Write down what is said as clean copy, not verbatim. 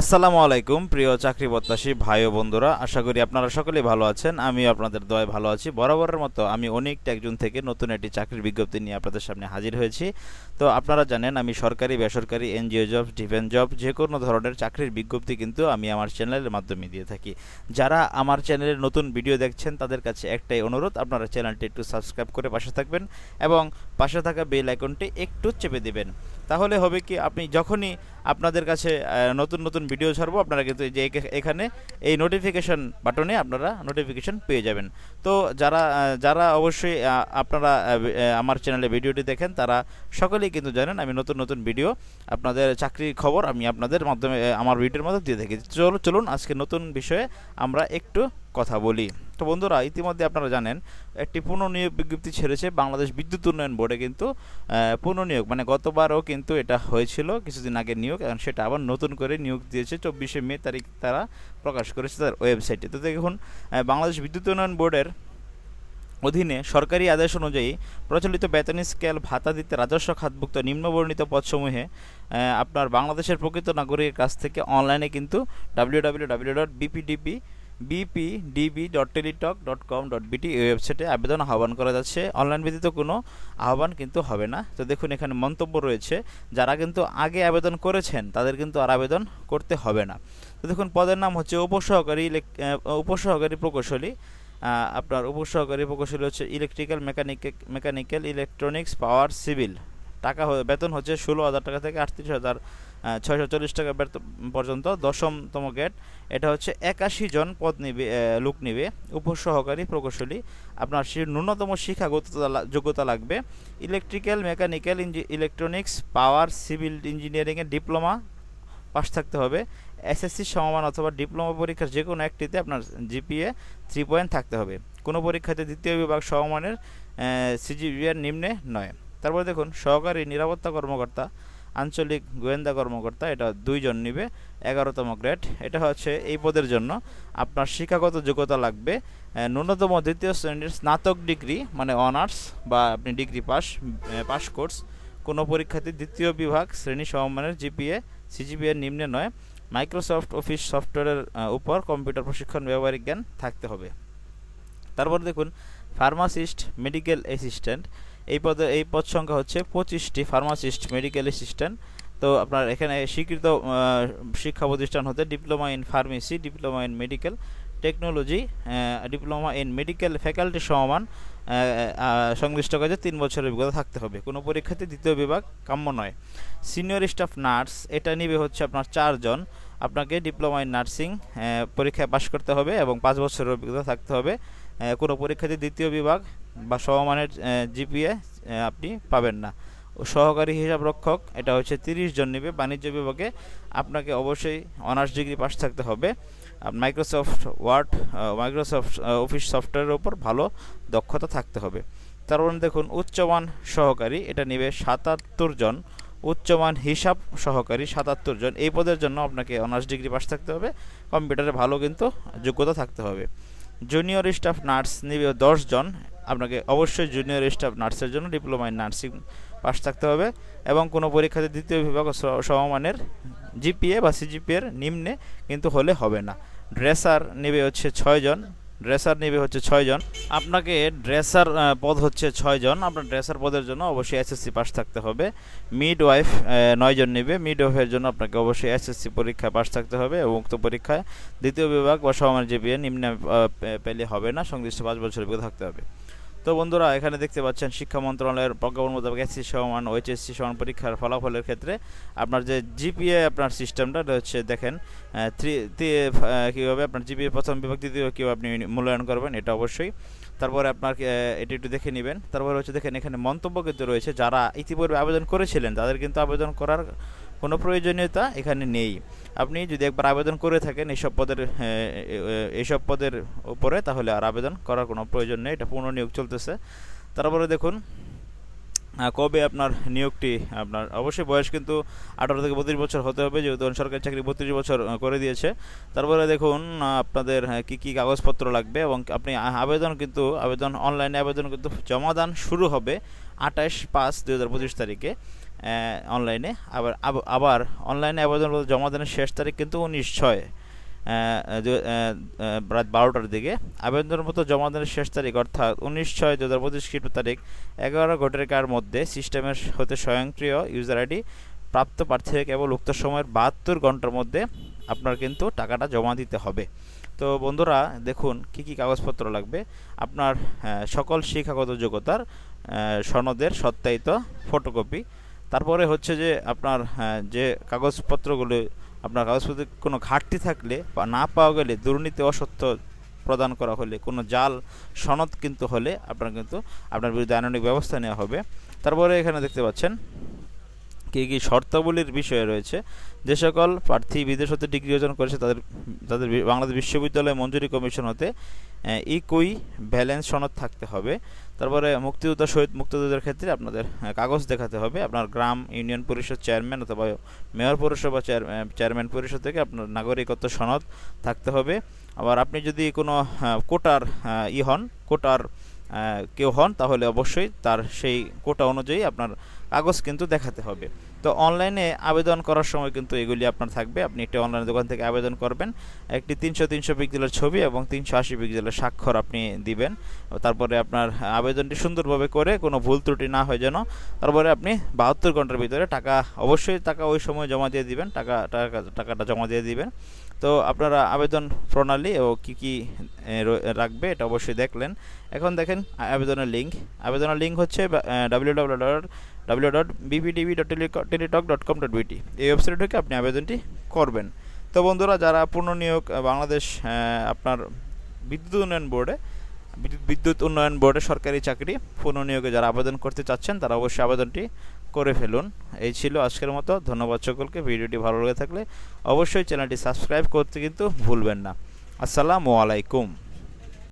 আসসালামু আলাইকুম প্রিয় চাকরি প্রত্যাশী ভাই ও বন্ধুরা, আশা করি আপনারা সকলেই ভালো আছেন। আমি আপনাদের দয়ায় ভালো আছি। বরাবরের মতো আমি অনেক একজন থেকে নতুন একটি চাকরির বিজ্ঞপ্তি নিয়ে আপনাদের সামনে হাজির হয়েছি। তো আপনারা জানেন আমি সরকারি, বেসরকারি, এনজিও জব, ডিফেন্স জব যে কোনো ধরনের চাকরির বিজ্ঞপ্তি কিন্তু আমি আমার চ্যানেলের মাধ্যমে দিয়ে থাকি। যারা আমার চ্যানেলের নতুন ভিডিও দেখছেন তাদের কাছে একটাই অনুরোধ, আপনারা চ্যানেলটি একটু সাবস্ক্রাইব করে পাশে থাকবেন এবং পাশে থাকা বেল আইকনটি একটু চেপে দেবেন। তাহলে হবে কি, আপনি যখনই আপনাদের কাছে নতুন নতুন ভিডিও ছাড়বো, আপনারা কিন্তু এই যে এখানে এই নোটিফিকেশন বাটনে আপনারা নোটিফিকেশন পেয়ে যাবেন। তো যারা যারা অবশ্যই আপনারা আমার চ্যানেলে ভিডিওটি দেখেন তারা সকলেই কিন্তু জানেন আমি নতুন নতুন ভিডিও, আপনাদের চাকরির খবর আমি আপনাদের মাধ্যমে আমার ভিডিওর মাধ্যমে দিয়ে থাকি। চলুন আজকে নতুন বিষয়ে আমরা একটু কথা বলি। তো বন্ধুরা, ইতিমধ্যে আপনারা জানেন একটি পুনর্নিয়োগ বিজ্ঞপ্তি ছেড়েছে বাংলাদেশ বিদ্যুৎ উন্নয়ন বোর্ডে। কিন্তু পুনর্নিয়োগ মানে গতবারও কিন্তু এটা হয়েছিল কিছুদিন আগে নিয়োগ, এখন সেটা আবার নতুন করে নিয়োগ দিয়েছে 24শে মে তারিখ তারা প্রকাশ করেছে তার ওয়েবসাইটে। তো দেখুন, বাংলাদেশ বিদ্যুৎ উন্নয়ন বোর্ডের অধীনে সরকারি আদেশ অনুযায়ী প্রচলিত বেতন স্কেল ভাতা দিতে রাজস্ব খাতভুক্ত নিম্নবর্ণিত পদসমূহে আপনার বাংলাদেশের প্রকৃত নাগরিকের কাছ থেকে অনলাইনে কিন্তু www.bpdb.teletalk.com.bt এই ওয়েবসাইটে আবেদন আহ্বান করা যাচ্ছে। অনলাইন ব্যতীত কোনো আহ্বান কিন্তু হবে না। তো দেখুন, এখানে মন্তব্য রয়েছে, যারা কিন্তু আগে আবেদন করেছেন তাদের কিন্তু আর আবেদন করতে হবে না। তো দেখুন, পদের নাম হচ্ছে উপসহকারী প্রকৌশলী। আপনার উপসহকারী প্রকৌশলী হচ্ছে ইলেকট্রিক্যাল, মেকানিক্যাল, ইলেকট্রনিক্স, পাওয়ার, সিভিল। টাকা বেতন হচ্ছে 16,000 টাকা থেকে 38,640 টাকা পর্যন্ত। 10তম গ্রেড, এটা হচ্ছে 81 জন পদ নিবে, লোক নিবে উপসহকারী প্রকৌশলী। আপনার ন্যূনতম শিক্ষাগত যোগ্যতা লাগবে ইলেকট্রিক্যাল, মেকানিক্যাল, ইলেকট্রনিক্স, পাওয়ার, সিভিল ইঞ্জিনিয়ারিংয়ের ডিপ্লোমা পাস থাকতে হবে। এসএসসি সমমান অথবা ডিপ্লোমা পরীক্ষার যে কোনো একটিতে আপনার জিপিএ 3 পয়েন্ট থাকতে হবে। কোনো পরীক্ষাতে দ্বিতীয় বিভাগ সমমানের সিজিপিএর নিম্নে নয়। তারপরে দেখুন, সহকারী নিরাপত্তা কর্মকর্তা, আঞ্চলিক গোয়েন্দা কর্মকর্তা, এটা 2 জন নিবে 11তম গ্রেড। এটা হচ্ছে এই পদের জন্য আপনার শিক্ষাগত যোগ্যতা লাগবে ন্যূনতম দ্বিতীয় শ্রেণীর স্নাতক ডিগ্রি মানে অনার্স বা আপনি ডিগ্রি পাস কোর্স। কোনো পরীক্ষাতে দ্বিতীয় বিভাগ শ্রেণী সমমানের জিপিএ সিজিপিএর নিম্নে নয়। মাইক্রোসফট অফিস সফটওয়্যারের উপর কম্পিউটার প্রশিক্ষণ, ব্যবহারিক জ্ঞান থাকতে হবে। তারপর দেখুন, ফার্মাসিস্ট, মেডিকেল অ্যাসিস্ট্যান্ট, এই পদ সংখ্যা হচ্ছে 25টি। Pharmacist, medical assistant. তো আপনার এখানে স্বীকৃত শিক্ষা প্রতিষ্ঠান হতে diploma in pharmacy, diploma in medical technology, diploma in medical faculty সমমান সংশ্লিষ্ট কাজে 3 বছরের অভিজ্ঞতা থাকতে হবে। কোনো পরীক্ষাতে দ্বিতীয় বিভাগ কাম্য নয়। সিনিয়র স্টাফ নার্স, এটা নিবে হচ্ছে আপনার 4 জন। আপনাকে ডিপ্লোমা ইন নার্সিং পরীক্ষায় পাশ করতে হবে এবং 5 বছরের অভিজ্ঞতা থাকতে হবে। কোনো পরীক্ষাতে দ্বিতীয় বিভাগ বা সমমানের জিপিএ আপনি পাবেন না। সহকারী হিসাবরক্ষক, এটা হচ্ছে 30 জন নেবে বাণিজ্য বিভাগে। আপনাকে অবশ্যই অনার্স ডিগ্রি পাস থাকতে হবে। মাইক্রোসফট ওয়ার্ড, মাইক্রোসফট অফিস সফটওয়্যারের উপর ভালো দক্ষতা থাকতে হবে। তারপর দেখুন, উচ্চমান সহকারী, এটা নেবে 77 জন। উচ্চমান হিসাব সহকারী 77 জন। এই পদের জন্য আপনাকে অনার্স ডিগ্রি পাস থাকতে হবে, কম্পিউটারে ভালো কিন্তু যোগ্যতা থাকতে হবে। জুনিয়র স্টাফ নার্স নেবে 10 জন। আপনাকে অবশ্যই জুনিয়র স্টাফ নার্সের জন্য ডিপ্লোমা ইন নার্সিং পাস থাকতে হবে এবং কোনো পরীক্ষাতে দ্বিতীয় বিভাগ সমমানের জিপিএ বা সিজিপিএর নিম্নে কিন্তু হলে হবে না। ড্রেসার নেবে হচ্ছে 6 জন। আপনাকে ড্রেসার পদ হচ্ছে 6 জন। আপনার ড্রেসার পদের জন্য অবশ্যই এসএসসি পাস থাকতে হবে। মিড ওয়াইফ 9 জন নেবে। মিড ওয়াইফের জন্য আপনাকে অবশ্যই এসএসসি পরীক্ষায় পাস থাকতে হবে এবং উক্ত পরীক্ষায় দ্বিতীয় বিভাগ বা সমমানের জিপিএ নিম্নে পেলে হবে না, সংশ্লিষ্ট 5 বছরের অভিজ্ঞতা থাকতে হবে। তো বন্ধুরা, এখানে দেখতে পাচ্ছেন শিক্ষা মন্ত্রণালয়ের প্রজ্ঞাপন মোতাবেক এসএসসি সমান ও এইচএসসি সমান পরীক্ষার ফলাফলের ক্ষেত্রে আপনার যে জিপিএ আপনার সিস্টেমটা হচ্ছে, দেখেন কীভাবে আপনার জিপিএ প্রথম বিভাগ দ্বিতীয় কীভাবে আপনি মূল্যায়ন করবেন এটা অবশ্যই। তারপরে আপনার এটি একটু দেখে নেবেন। তারপরে হচ্ছে দেখেন, এখানে মন্তব্য কিন্তু রয়েছে, যারা ইতিপূর্বে আবেদন করেছিলেন তাদের কিন্তু আবেদন করার কোনো প্রয়োজনীয়তা এখানে নেই। আপনি যদি একবার আবেদন করে থাকেন এইসব পদের উপরে, তাহলে আর আবেদন করার কোনো প্রয়োজন নেই, এটা পুনর্নিয়োগ চলতেছে। তারপরে দেখুন, কবে আপনার নিয়োগটি, আপনার অবশ্যই বয়স কিন্তু 18 থেকে 32 বছর হতে হবে, যেহেতু সরকারি চাকরি 32 বছর করে দিয়েছে। তারপরে দেখুন আপনাদের কী কী কাগজপত্র লাগবে এবং আপনি অনলাইনে আবেদন কিন্তু জমা দান শুরু হবে 28/5/2025 তারিখে। অনলাইনে। আবার অনলাইনে আবেদন জমা দেওয়ার শেষ তারিখ কিন্তু 19/6 রাত 12টার দিকে। আবেদনের মতো জমা দেওয়ার শেষ তারিখ অর্থাৎ 19/6/2025 খ্রিস্ট তারিখ 11 ঘটিকার মধ্যে সিস্টেমের হতে স্বয়ংক্রিয় ইউজার আইডি প্রাপ্ত প্রার্থীকে কেবল উক্ত সময়ের 72 ঘন্টার মধ্যে আপনার কিন্তু টাকাটা জমা দিতে হবে। তো বন্ধুরা দেখুন কি কি কাগজপত্র লাগবে। আপনার সকল শিক্ষাগত যোগ্যতার সনদের সত্যায়িত ফটোকপি। তারপরে হচ্ছে যে আপনার যে কাগজপত্রগুলো, আপনার কাগজপত্রে কোনো ঘাটতি থাকলে বা না পাওয়া গেলে, দুর্নীতি অসত্য প্রদান করা হলে, কোনো জাল সনদ কিন্তু হলে আপনার বিরুদ্ধে আইনানুগ ব্যবস্থা নেওয়া হবে। তারপরে এখানে দেখতে পাচ্ছেন কী কী শর্তাবলীর বিষয় রয়েছে। যে সকল প্রার্থী বিদেশ হতে ডিগ্রি অর্জন করেছে তাদের বাংলাদেশ বিশ্ববিদ্যালয় মঞ্জুরি কমিশন হতে ইকুই ভ্যালেন্স সনদ থাকতে হবে। তারপরে মুক্তিযোদ্ধা শহীদ মুক্তিযোদ্ধার ক্ষেত্রে আপনাদের কাগজ দেখাতে হবে। আপনার গ্রাম ইউনিয়ন পরিষদ চেয়ারম্যান অথবা মেয়র পৌরসভা চেয়ারম্যান পরিষদ থেকে আপনার নাগরিকত্ব সনদ থাকতে হবে। আবার আপনি যদি কোনো কোটার কোটার কেউ হন তাহলে অবশ্যই তার সেই কোটা অনুযায়ী আপনার কাগজ কিন্তু দেখাতে হবে। তো অনলাইনে আবেদন করার সময় কিন্তু এগুলি আপনার থাকবে। আপনি একটি অনলাইন দোকান থেকে আবেদন করবেন, একটি 300 পিক্সেলের ছবি এবং 380 পিক্সেলের স্বাক্ষর আপনি দিবেন। তারপরে আপনার আবেদনটি সুন্দরভাবে করে কোনো ভুল ত্রুটি না হয় যেন। তারপরে আপনি 72 ঘন্টার ভিতরে অবশ্যই টাকা ওই সময় জমা দিয়ে দিবেন, টাকাটা জমা দিয়ে দিবেন। তো আপনারা আবেদন প্রণালী ও কী কী রাখবে এটা অবশ্যই দেখলেন। এখন দেখেন আবেদনের লিঙ্ক হচ্ছে www.bptv.teletalk.com.bt। এই ওয়েবসাইট থেকে আপনি আবেদনটি করবেন। তো বন্ধুরা, যারা পুনর্নিয়োগ বাংলাদেশ আপনার বিদ্যুৎ উন্নয়ন বোর্ডে সরকারি চাকরি পুনর্নিয়োগে যারা আবেদন করতে চাচ্ছেন তারা অবশ্যই আবেদনটি করে ফেলুন। এই ছিল আজকের মতো। ধন্যবাদ সকলকে। ভিডিওটি ভালো লেগে থাকলে অবশ্যই চ্যানেলটি সাবস্ক্রাইব করতে কিন্তু ভুলবেন না। আসসালামু আলাইকুম।